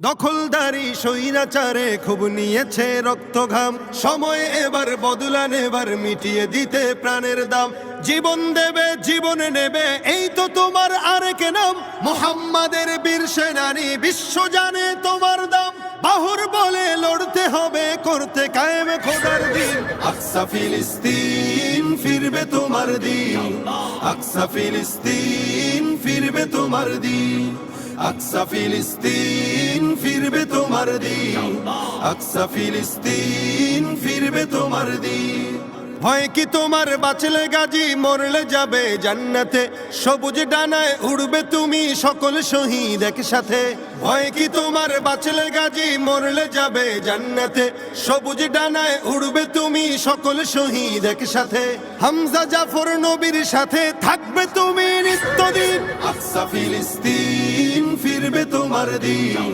দখলদারি স্বৈরাচারে খুব নিয়েছে রক্ত ঘাম, সময় এবার বদলান, এবার মিটিয়ে দিতে প্রাণের দাম। জীবন দেবে জীবন নেবে, এই তো তোমার আরেক নাম। মুহাম্মাদের বীর সেনানী, বিশ্ব জানে তোমার দাম। বাহুর বলে লড়তে হবে, করতে কায়েম খোদার দিন। আকসা ফিলিস্তিন ফিরবে তোমার দিন, আকসা ফিলিস্তিন ফিরবে তোমার দিন, আকসা ফিলিস্তিন ফিরবে তোমার দিন, আকসা ফিলিস্তিন ফিরবে তোমার দিন। হয় কি তোমার বাঁচলে গাজী, মরলে যাবে জান্নাতে। সবুজ ডানায় উড়বে তুমি সকল শহীদ একসাথে। হয় কি তোমার বাঁচলে গাজী, মরলে যাবে জান্নাতে। সবুজ ডানায় উড়বে তুমি সকল শহীদ একসাথে। হামজা জাফর নবীর সাথে থাকবে তুমি নিত্যদিন। আকসা ফিলিস্তিন ফিরবে তোমার দিন।